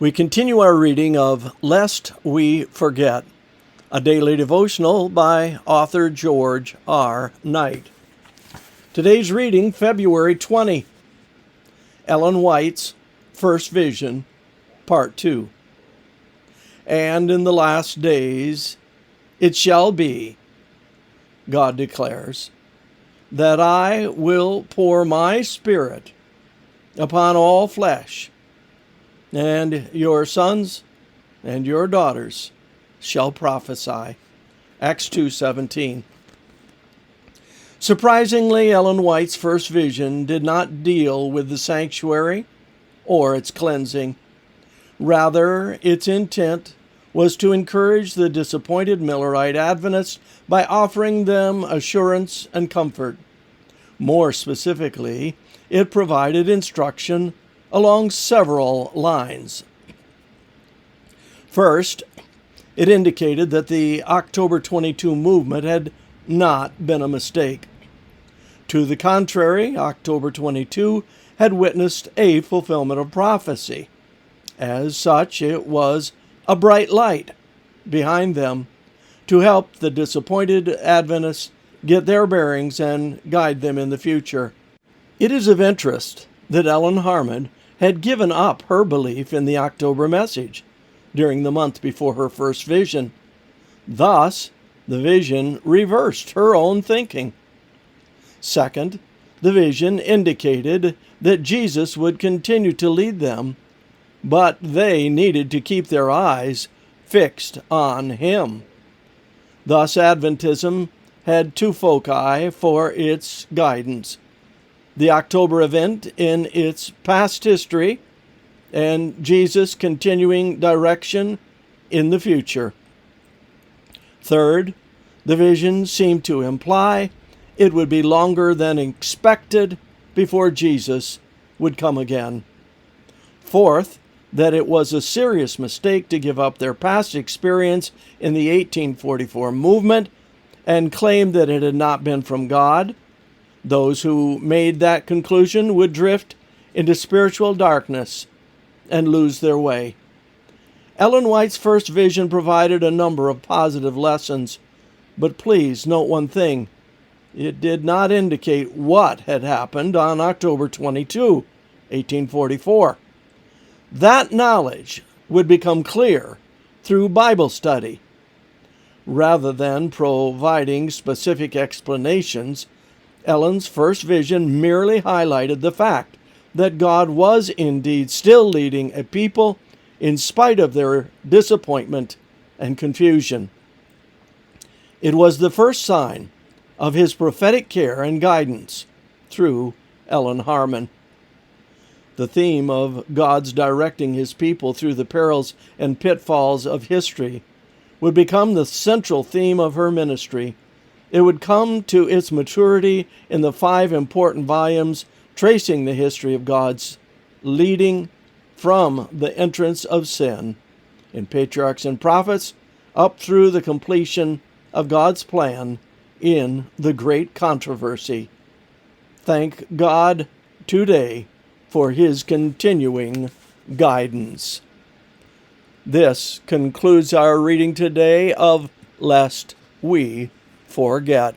We continue our reading of Lest We Forget, a daily devotional by author George R. Knight. Today's reading, February 20, Ellen White's First Vision, Part 2. And in the last days it shall be, God declares, that I will pour my Spirit upon all flesh, and your sons and your daughters shall prophesy. Acts 2:17. Surprisingly, Ellen White's first vision did not deal with the sanctuary or its cleansing. Rather, its intent was to encourage the disappointed Millerite Adventists by offering them assurance and comfort. More specifically, it provided instruction along several lines. First, it indicated that the October 22 movement had not been a mistake. To the contrary, October 22 had witnessed a fulfillment of prophecy. As such, it was a bright light behind them to help the disappointed Adventists get their bearings and guide them in the future. It is of interest that Ellen Harmon had given up her belief in the October message during the month before her first vision. Thus, the vision reversed her own thinking. Second, the vision indicated that Jesus would continue to lead them, but they needed to keep their eyes fixed on Him. Thus, Adventism had two foci for its guidance: the October event in its past history, and Jesus' continuing direction in the future. Third, the vision seemed to imply it would be longer than expected before Jesus would come again. Fourth, that it was a serious mistake to give up their past experience in the 1844 movement and claim that it had not been from God. Those who made that conclusion would drift into spiritual darkness and lose their way. Ellen White's first vision provided a number of positive lessons, but please note one thing: it did not indicate what had happened on October 22, 1844. That knowledge would become clear through Bible study. Rather than providing specific explanations, Ellen's first vision merely highlighted the fact that God was indeed still leading a people in spite of their disappointment and confusion. It was the first sign of His prophetic care and guidance through Ellen Harmon. The theme of God's directing His people through the perils and pitfalls of history would become the central theme of her ministry. It would come to its maturity in the 5 important volumes tracing the history of God's leading from the entrance of sin in Patriarchs and Prophets up through the completion of God's plan in the Great Controversy. Thank God today for His continuing guidance. This concludes our reading today of Lest We Forget.